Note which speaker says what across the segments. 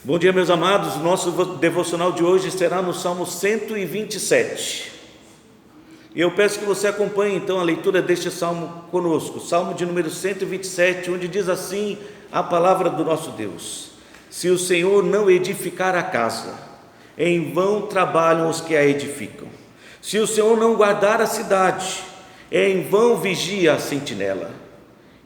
Speaker 1: Bom dia, meus amados. O nosso devocional de hoje será no Salmo 127. E eu peço que você acompanhe então a leitura deste salmo conosco, Salmo de número 127, onde diz assim a palavra do nosso Deus: se o Senhor não edificar a casa, em vão trabalham os que a edificam. Se o Senhor não guardar a cidade, em vão vigia a sentinela.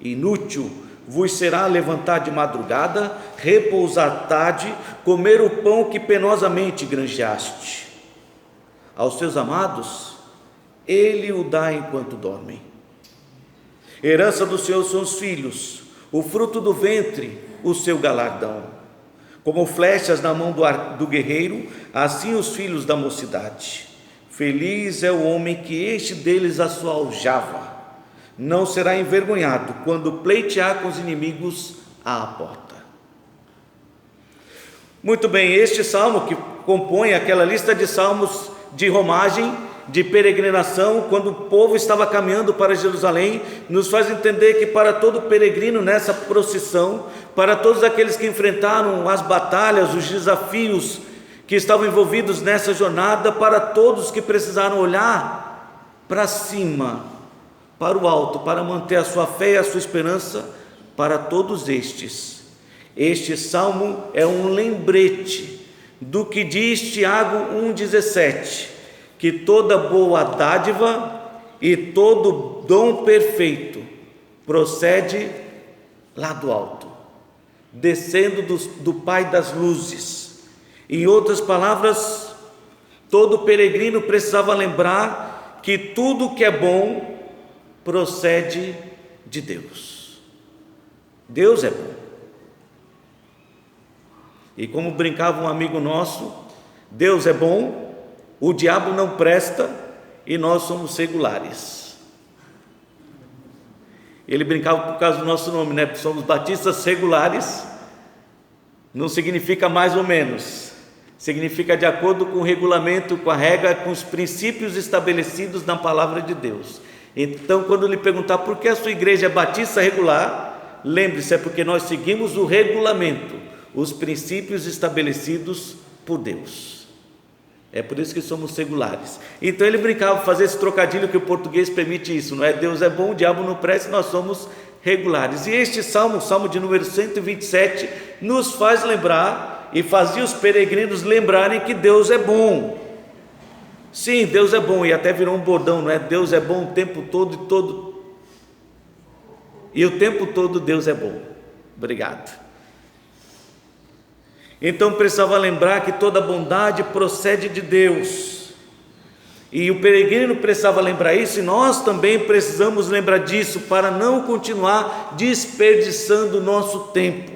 Speaker 1: Inútil vos será levantar de madrugada, repousar tarde, comer o pão que penosamente granjeaste. Aos seus amados, ele o dá enquanto dormem. Herança do Senhor são os filhos, o fruto do ventre, o seu galardão. Como flechas na mão do guerreiro, assim os filhos da mocidade. Feliz é o homem que enche deles a sua aljava. Não será envergonhado quando pleitear com os inimigos à porta. Muito bem, este salmo que compõe aquela lista de salmos de romagem, de peregrinação, quando o povo estava caminhando para Jerusalém, nos faz entender que para todo peregrino nessa procissão, para todos aqueles que enfrentaram as batalhas, os desafios que estavam envolvidos nessa jornada, para todos que precisaram olhar para cima, para o alto, para manter a sua fé e a sua esperança, para todos este salmo é um lembrete do que diz Tiago 1,17, que toda boa dádiva e todo dom perfeito procede lá do alto, descendo do Pai das luzes. Em outras palavras, todo peregrino precisava lembrar que tudo que é bom procede de Deus. Deus é bom. E como brincava um amigo nosso, Deus é bom, o diabo não presta e nós somos regulares. Ele brincava por causa do nosso nome, né? Somos batistas regulares. Não significa mais ou menos, significa de acordo com o regulamento, com a regra, com os princípios estabelecidos na palavra de Deus. Então, quando lhe perguntar por que a sua igreja é batista regular, lembre-se, é porque nós seguimos o regulamento, os princípios estabelecidos por Deus. É por isso que somos regulares. Então ele brincava, fazer esse trocadilho que o português permite isso, não é? Deus é bom, o diabo não presta, nós somos regulares. E este salmo, o salmo de número 127, nos faz lembrar e fazia os peregrinos lembrarem que Deus é bom. Sim, Deus é bom, e até virou um bordão, não é? Deus é bom o tempo todo e o tempo todo Deus é bom. Obrigado. Então precisava lembrar que toda bondade procede de Deus, e o peregrino precisava lembrar isso, e nós também precisamos lembrar disso, para não continuar desperdiçando o nosso tempo.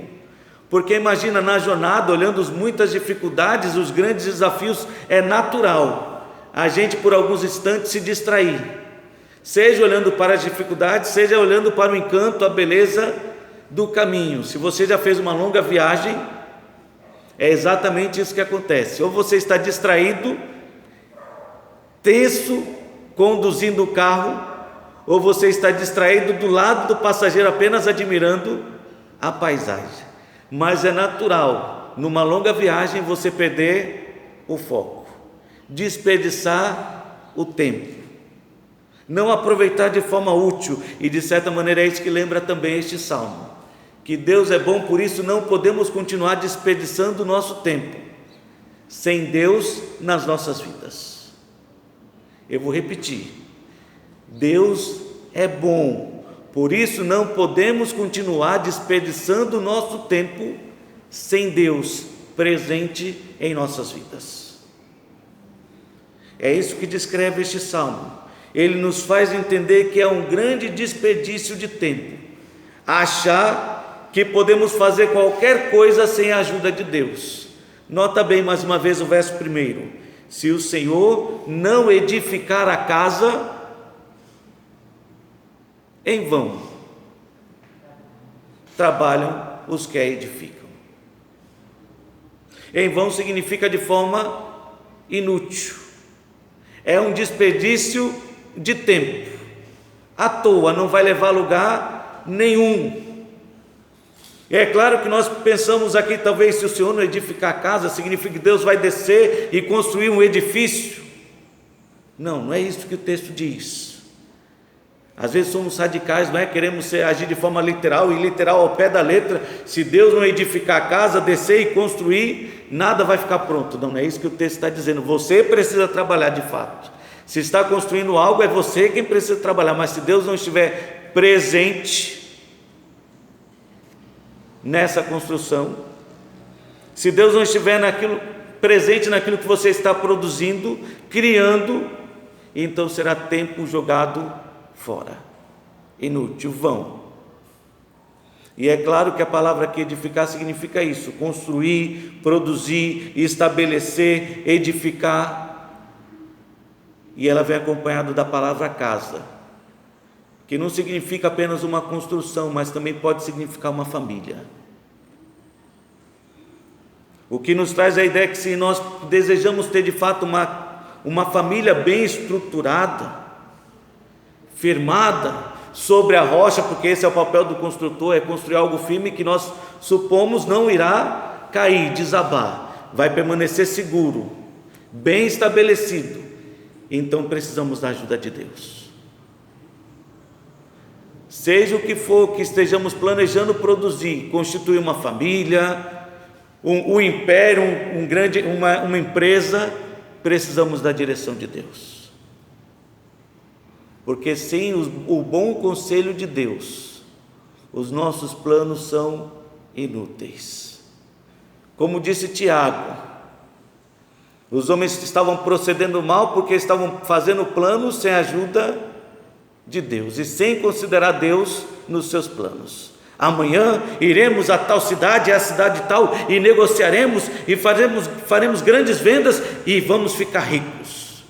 Speaker 1: Porque imagina, na jornada, olhando muitas dificuldades, os grandes desafios, é natural a gente por alguns instantes se distrair, seja olhando para as dificuldades, seja olhando para o encanto, a beleza do caminho. Se você já fez uma longa viagem, é exatamente isso que acontece: ou você está distraído, tenso, conduzindo o carro, ou você está distraído do lado do passageiro, apenas admirando a paisagem. Mas é natural, numa longa viagem, você perder o foco, desperdiçar o tempo, não aproveitar de forma útil. E de certa maneira é isso que lembra também este salmo, que Deus é bom, por isso não podemos continuar desperdiçando o nosso tempo sem Deus nas nossas vidas. Eu vou repetir: Deus é bom, por isso não podemos continuar desperdiçando o nosso tempo sem Deus presente em nossas vidas. É isso que descreve este salmo. Ele nos faz entender que é um grande desperdício de tempo achar que podemos fazer qualquer coisa sem a ajuda de Deus. Nota bem mais uma vez o verso 1: se o Senhor não edificar a casa, em vão trabalham os que a edificam. Em vão significa de forma inútil, é um desperdício de tempo, à toa, não vai levar a lugar nenhum. E é claro que nós pensamos aqui, talvez, se o Senhor não edificar a casa, significa que Deus vai descer e construir um edifício. Não, não é isso que o texto diz. Às vezes somos radicais, não é? Queremos agir de forma literal, e literal ao pé da letra. Se Deus não edificar a casa, descer e construir, nada vai ficar pronto. Não, não é isso que o texto está dizendo. Você precisa trabalhar de fato. Se está construindo algo, é você quem precisa trabalhar. Mas se Deus não estiver presente nessa construção, se Deus não estiver presente naquilo que você está produzindo, criando, então será tempo jogado fora, inútil, vão. E é claro que a palavra aqui edificar significa isso: construir, produzir, estabelecer, edificar. E ela vem acompanhada da palavra casa, que não significa apenas uma construção, mas também pode significar uma família. O que nos traz a ideia que, se nós desejamos ter de fato uma família bem estruturada, firmada sobre a rocha, porque esse é o papel do construtor, é construir algo firme que nós supomos não irá cair, desabar, vai permanecer seguro, bem estabelecido, então precisamos da ajuda de Deus. Seja o que for que estejamos planejando produzir, constituir uma família, um império, uma empresa, precisamos da direção de Deus, porque sem o bom conselho de Deus, os nossos planos são inúteis. Como disse Tiago, os homens estavam procedendo mal porque estavam fazendo planos sem a ajuda de Deus e sem considerar Deus nos seus planos. Amanhã iremos a tal cidade, a cidade tal, e negociaremos e faremos grandes vendas e vamos ficar ricos.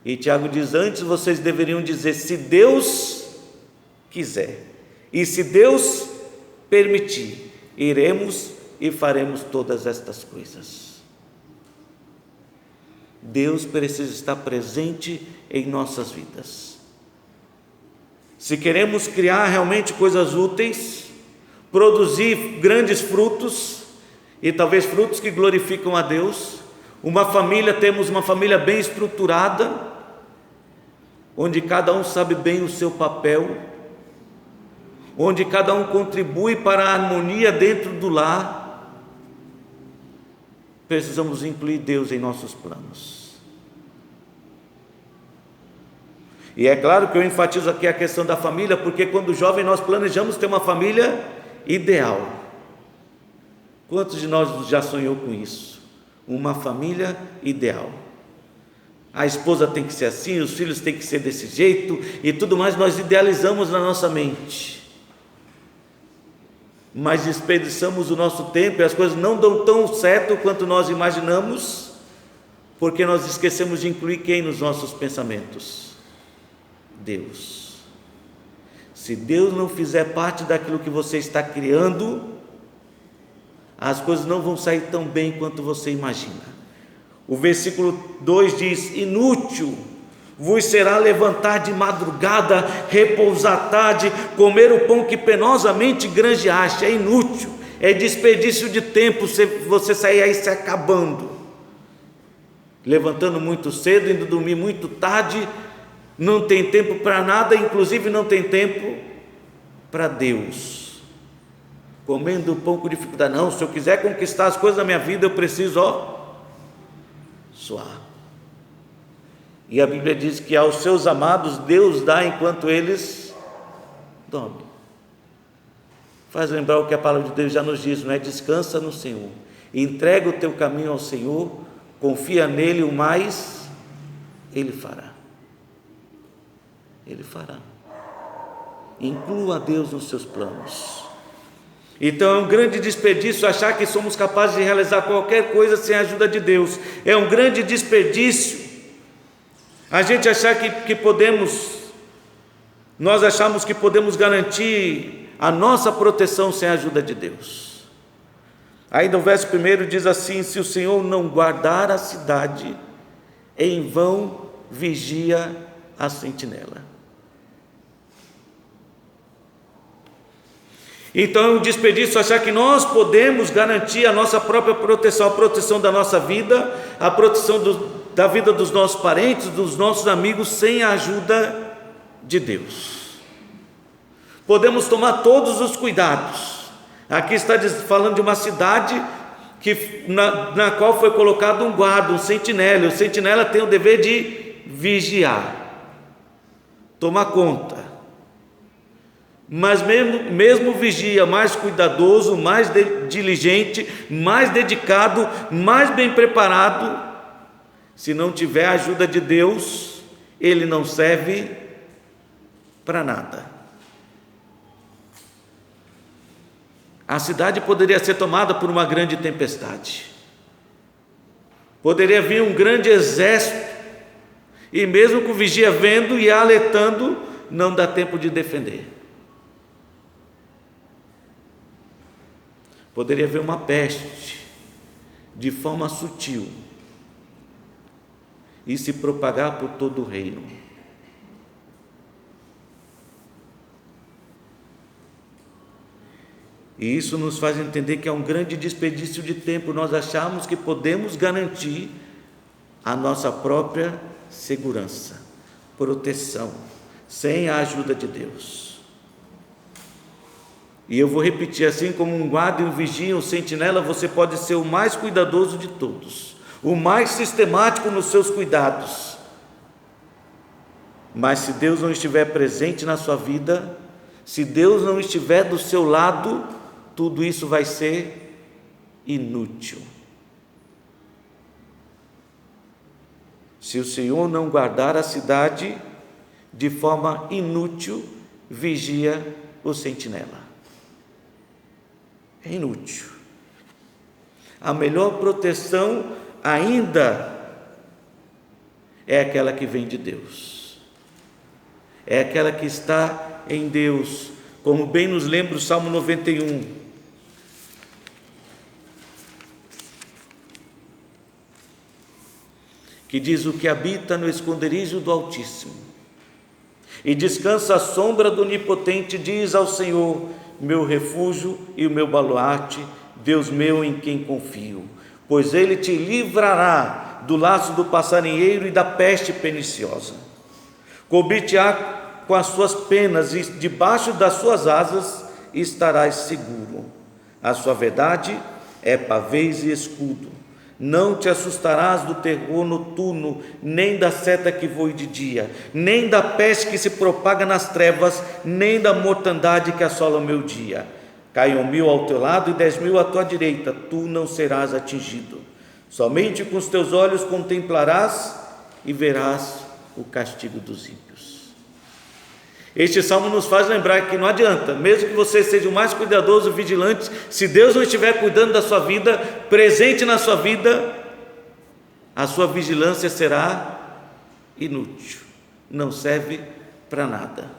Speaker 1: E Tiago diz: antes vocês deveriam dizer, se Deus quiser, e se Deus permitir, iremos e faremos todas estas coisas. Deus precisa estar presente em nossas vidas. Se queremos criar realmente coisas úteis, produzir grandes frutos, e talvez frutos que glorificam a Deus, temos uma família bem estruturada, onde cada um sabe bem o seu papel, onde cada um contribui para a harmonia dentro do lar, precisamos incluir Deus em nossos planos. E é claro que eu enfatizo aqui a questão da família, porque quando jovem nós planejamos ter uma família ideal. Quantos de nós já sonhou com isso? Uma família ideal. A esposa tem que ser assim, os filhos têm que ser desse jeito e tudo mais, nós idealizamos na nossa mente. Mas desperdiçamos o nosso tempo e as coisas não dão tão certo quanto nós imaginamos, porque nós esquecemos de incluir quem nos nossos pensamentos? Deus. Se Deus não fizer parte daquilo que você está criando, as coisas não vão sair tão bem quanto você imagina. O versículo 2 diz: inútil vos será levantar de madrugada, repousar tarde, comer o pão que penosamente granjeaste. É inútil, é desperdício de tempo você sair aí se acabando, levantando muito cedo, indo dormir muito tarde, não tem tempo para nada, inclusive não tem tempo para Deus, comendo o pão com dificuldade. Não, se eu quiser conquistar as coisas da minha vida, eu preciso suar. E a Bíblia diz que aos seus amados Deus dá enquanto eles dormem. Faz lembrar o que a palavra de Deus já nos diz, não é? Descansa no Senhor, entrega o teu caminho ao Senhor, confia nele, o mais Ele fará. Ele fará. Inclua Deus nos seus planos. Então é um grande desperdício achar que somos capazes de realizar qualquer coisa sem a ajuda de Deus. É um grande desperdício a gente achar nós achamos que podemos garantir a nossa proteção sem a ajuda de Deus. Aí no verso 1 diz assim: se o Senhor não guardar a cidade, em vão vigia a sentinela. Então é um desperdício achar que nós podemos garantir a nossa própria proteção, a proteção da nossa vida, a proteção da vida dos nossos parentes, dos nossos amigos, sem a ajuda de Deus. Podemos tomar todos os cuidados. Aqui está falando de uma cidade na qual foi colocado um guarda, um sentinela. O sentinela tem o dever de vigiar, tomar conta. Mas mesmo vigia, mais cuidadoso, mais diligente, mais dedicado, mais bem preparado, se não tiver a ajuda de Deus, ele não serve para nada. A cidade poderia ser tomada por uma grande tempestade, poderia vir um grande exército, e mesmo com o vigia vendo e alertando, não dá tempo de defender. Poderia haver uma peste de forma sutil e se propagar por todo o reino. E isso nos faz entender que é um grande desperdício de tempo nós acharmos que podemos garantir a nossa própria segurança, proteção, sem a ajuda de Deus. E eu vou repetir, assim como um guarda, um vigia, um sentinela, você pode ser o mais cuidadoso de todos, o mais sistemático nos seus cuidados, mas se Deus não estiver presente na sua vida, se Deus não estiver do seu lado, tudo isso vai ser inútil. Se o Senhor não guardar a cidade, de forma inútil, vigia o sentinela. É inútil. A melhor proteção ainda é aquela que vem de Deus, é aquela que está em Deus, como bem nos lembra o Salmo 91, que diz: o que habita no esconderijo do Altíssimo e descansa à sombra do Onipotente, diz ao Senhor: meu refúgio e o meu baluarte, Deus meu em quem confio, pois Ele te livrará do laço do passarinheiro e da peste perniciosa. Cobrir-te-á com as suas penas e debaixo das suas asas estarás seguro. A sua verdade é pavês e escudo. Não te assustarás do terror noturno, nem da seta que voe de dia, nem da peste que se propaga nas trevas, nem da mortandade que assola o meu dia. Caiam 1000 ao teu lado e 10.000 à tua direita, tu não serás atingido. Somente com os teus olhos contemplarás e verás o castigo dos ímpios. Este salmo nos faz lembrar que não adianta, mesmo que você seja o mais cuidadoso, vigilante, se Deus não estiver cuidando da sua vida, presente na sua vida, a sua vigilância será inútil, não serve para nada.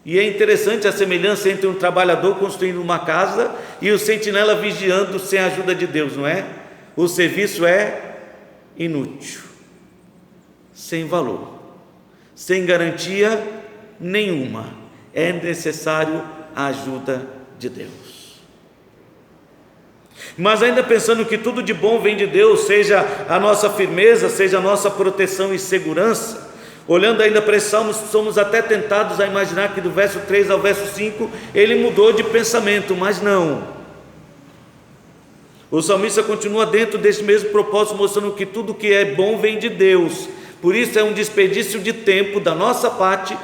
Speaker 1: E é interessante a semelhança entre um trabalhador construindo uma casa e o sentinela vigiando sem a ajuda de Deus, não é? O serviço é inútil, sem valor, sem garantia nenhuma. É necessário a ajuda de Deus. Mas ainda pensando que tudo de bom vem de Deus, seja a nossa firmeza, seja a nossa proteção e segurança, olhando ainda para esse salmo, somos até tentados a imaginar que do verso 3 ao verso 5 ele mudou de pensamento, mas não. O salmista continua dentro desse mesmo propósito, mostrando que tudo que é bom vem de Deus. Por isso é um desperdício de tempo da nossa parte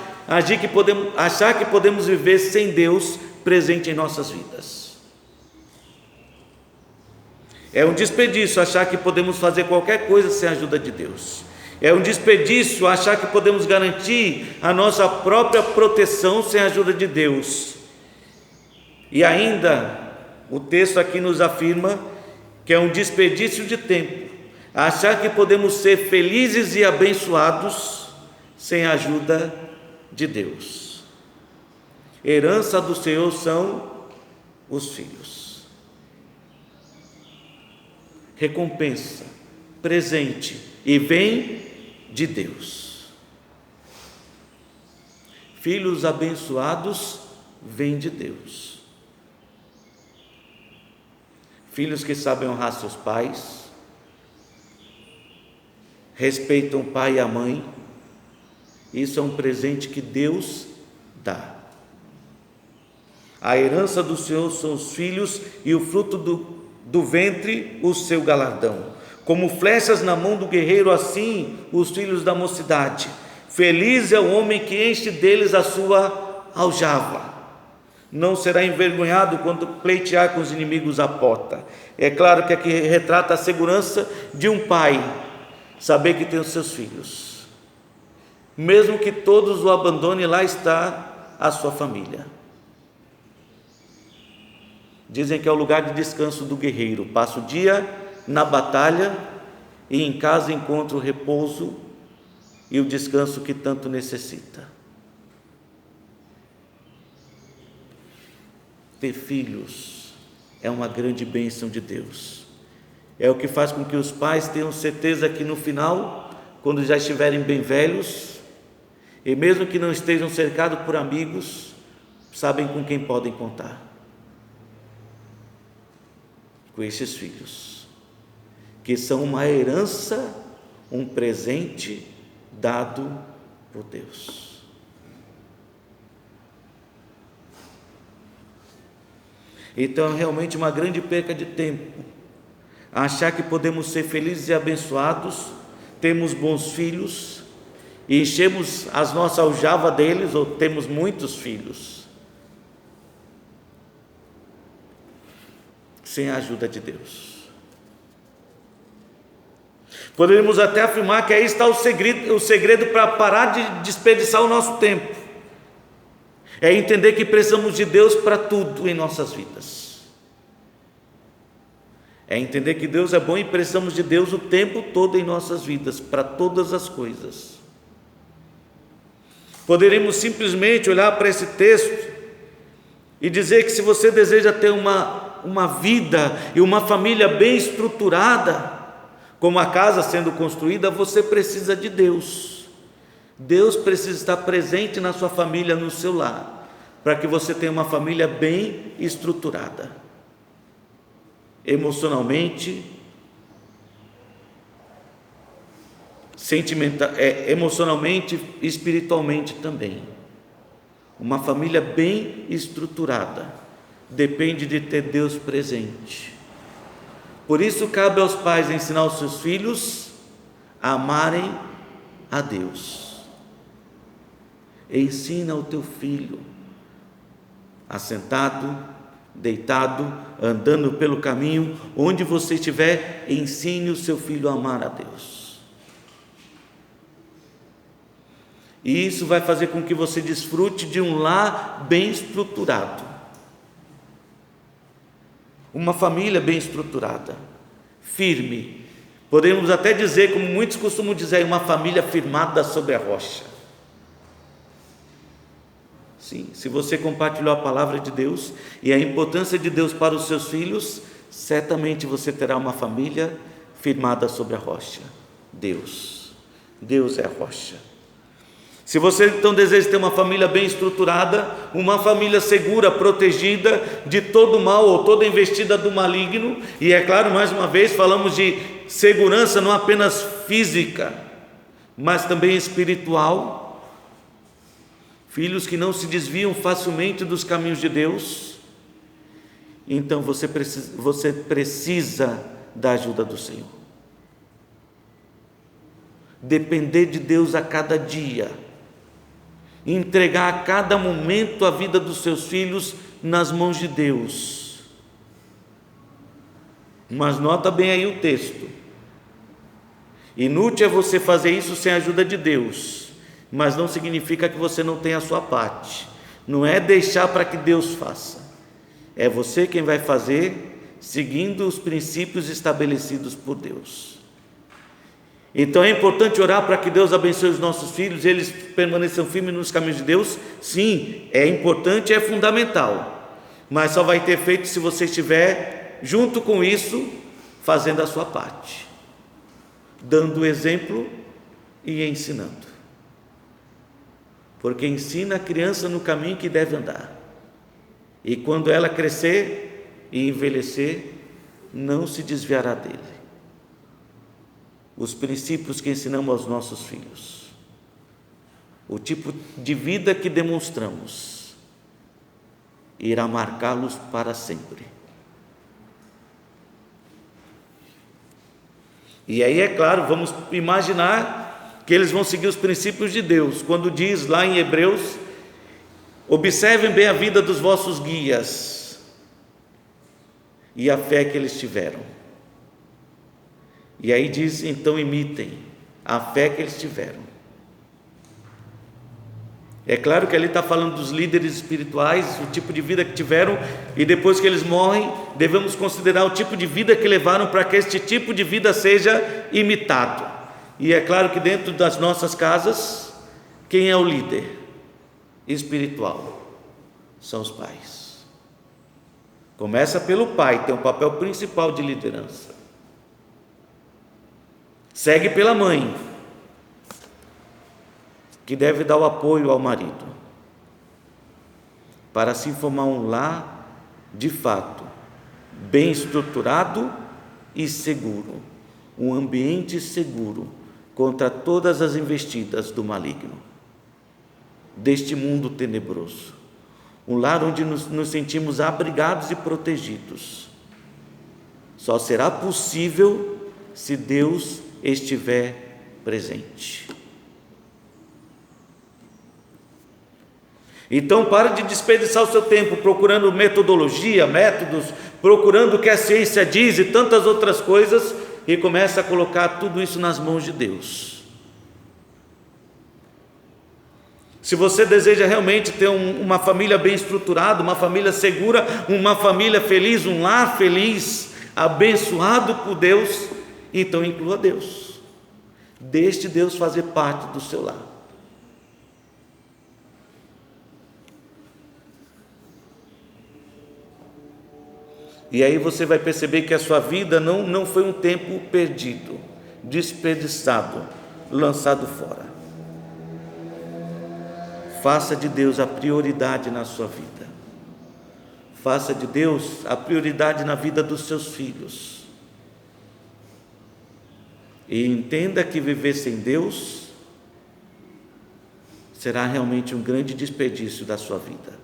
Speaker 1: achar que podemos viver sem Deus presente em nossas vidas. É um desperdício achar que podemos fazer qualquer coisa sem a ajuda de Deus. É um desperdício achar que podemos garantir a nossa própria proteção sem a ajuda de Deus. E ainda, o texto aqui nos afirma que é um desperdício de tempo achar que podemos ser felizes e abençoados sem a ajuda de Deus. Herança do Senhor são os filhos. Recompensa, presente, e vem de Deus. Filhos abençoados vêm de Deus. filhos que sabem honrar seus pais, respeitam o pai e a mãe. Isso é um presente que Deus dá. A herança do Senhor são os filhos, e o fruto do ventre o seu galardão. Como flechas na mão do guerreiro, assim os filhos da mocidade. Feliz é o homem que enche deles a sua aljava. Não será envergonhado quando pleitear com os inimigos à porta. É claro que aqui retrata a segurança de um pai, saber que tem os seus filhos. Mesmo que todos o abandonem, lá está a sua família. Dizem que é o lugar de descanso do guerreiro. Passa o dia na batalha e em casa encontra o repouso e o descanso que tanto necessita. Ter filhos é uma grande bênção de Deus. É o que faz com que os pais tenham certeza que no final, quando já estiverem bem velhos, e mesmo que não estejam cercados por amigos, sabem com quem podem contar. Com esses filhos, que são uma herança, um presente dado por Deus. Então é realmente uma grande perca de tempo achar que podemos ser felizes e abençoados, temos bons filhos e enchemos as nossas aljavas deles, ou temos muitos filhos, sem a ajuda de Deus. Poderíamos até afirmar que aí está o segredo para parar de desperdiçar o nosso tempo. É entender que precisamos de Deus para tudo em nossas vidas. É entender que Deus é bom e precisamos de Deus o tempo todo em nossas vidas, para todas as coisas. Poderíamos simplesmente olhar para esse texto e dizer que se você deseja ter uma vida e uma família bem estruturada, como a casa sendo construída, você precisa de Deus. Deus precisa estar presente na sua família, no seu lar, para que você tenha uma família bem estruturada, emocionalmente, emocionalmente, espiritualmente também. Uma família bem estruturada depende de ter Deus presente. Por isso cabe aos pais ensinar os seus filhos a amarem a Deus. Ensina o teu filho, assentado, deitado, andando pelo caminho, onde você estiver, ensine o seu filho a amar a Deus. E isso vai fazer com que você desfrute de um lar bem estruturado, uma família bem estruturada, firme. Podemos até dizer, como muitos costumam dizer, uma família firmada sobre a rocha. Sim, se você compartilhou a palavra de Deus e a importância de Deus para os seus filhos, certamente você terá uma família firmada sobre a rocha. Deus é a rocha. Se você então deseja ter uma família bem estruturada, uma família segura, protegida de todo mal ou toda investida do maligno, e é claro, mais uma vez, falamos de segurança não apenas física, mas também espiritual. Filhos que não se desviam facilmente dos caminhos de Deus, então você precisa da ajuda do Senhor. Depender de Deus a cada dia, entregar a cada momento a vida dos seus filhos nas mãos de Deus. Mas nota bem aí o texto: inútil é você fazer isso sem a ajuda de Deus. Mas não significa que você não tenha a sua parte. Não é deixar para que Deus faça. É você quem vai fazer, seguindo os princípios estabelecidos por Deus. Então é importante orar para que Deus abençoe os nossos filhos, eles permaneçam firmes nos caminhos de Deus. Sim, é importante, é fundamental. Mas só vai ter efeito se você estiver, junto com isso, fazendo a sua parte, dando o exemplo e ensinando. Porque ensina a criança no caminho que deve andar, e quando ela crescer e envelhecer, não se desviará dele. Os princípios que ensinamos aos nossos filhos, o tipo de vida que demonstramos, irá marcá-los para sempre. E aí, é claro, vamos imaginar que eles vão seguir os princípios de Deus, quando diz lá em Hebreus: observem bem a vida dos vossos guias e a fé que eles tiveram. E aí diz, então imitem a fé que eles tiveram. É claro que ali está falando dos líderes espirituais, o tipo de vida que tiveram, e depois que eles morrem, devemos considerar o tipo de vida que levaram para que este tipo de vida seja imitado. E é claro que dentro das nossas casas, quem é o líder espiritual? São os pais. Começa pelo pai, tem um papel principal de liderança. Segue pela mãe, que deve dar o apoio ao marido, para assim formar um lar de fato bem estruturado e seguro, um ambiente seguro contra todas as investidas do maligno, deste mundo tenebroso, um lar onde nos sentimos abrigados e protegidos. Só será possível se Deus estiver presente. Então pare de desperdiçar o seu tempo procurando metodologia, métodos, procurando o que a ciência diz e tantas outras coisas, e comece a colocar tudo isso nas mãos de Deus. Se você deseja realmente ter uma família bem estruturada, uma família segura, uma família feliz, um lar feliz, abençoado por Deus, então inclua Deus. Deixe Deus fazer parte do seu lar. E aí você vai perceber que a sua vida não foi um tempo perdido, desperdiçado, lançado fora. Faça de Deus a prioridade na sua vida. Faça de Deus a prioridade na vida dos seus filhos. E entenda que viver sem Deus será realmente um grande desperdício da sua vida.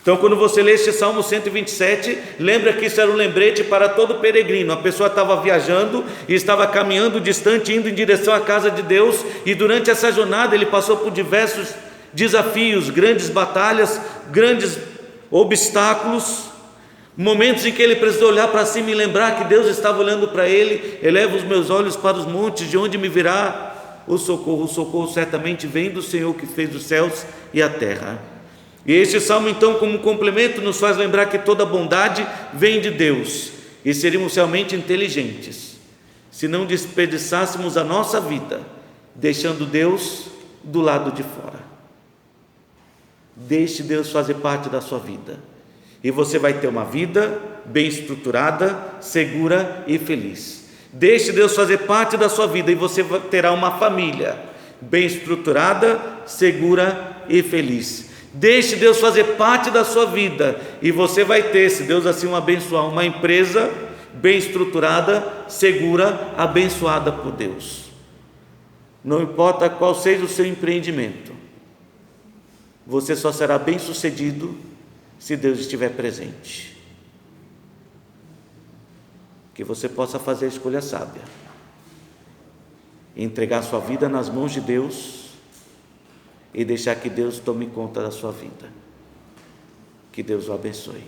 Speaker 1: Então, quando você lê este Salmo 127, lembra que isso era um lembrete para todo peregrino. A pessoa estava viajando e estava caminhando distante, indo em direção à casa de Deus, e durante essa jornada ele passou por diversos desafios, grandes batalhas, grandes obstáculos, momentos em que ele precisou olhar para cima e lembrar que Deus estava olhando para ele. Eleva os meus olhos para os montes, de onde me virá o socorro? O socorro certamente vem do Senhor que fez os céus e a terra. E este salmo, então, como complemento, nos faz lembrar que toda bondade vem de Deus, e seríamos realmente inteligentes se não desperdiçássemos a nossa vida deixando Deus do lado de fora. Deixe Deus fazer parte da sua vida, e você vai ter uma vida bem estruturada, segura e feliz. Deixe Deus fazer parte da sua vida, e você terá uma família bem estruturada, segura e feliz. Deixe Deus fazer parte da sua vida, e você vai ter, se Deus assim o abençoar, uma empresa bem estruturada, segura, abençoada por Deus. Não importa qual seja o seu empreendimento, você só será bem sucedido se Deus estiver presente. Que você possa fazer a escolha sábia, entregar sua vida nas mãos de Deus e deixar que Deus tome conta da sua vida. Que Deus o abençoe.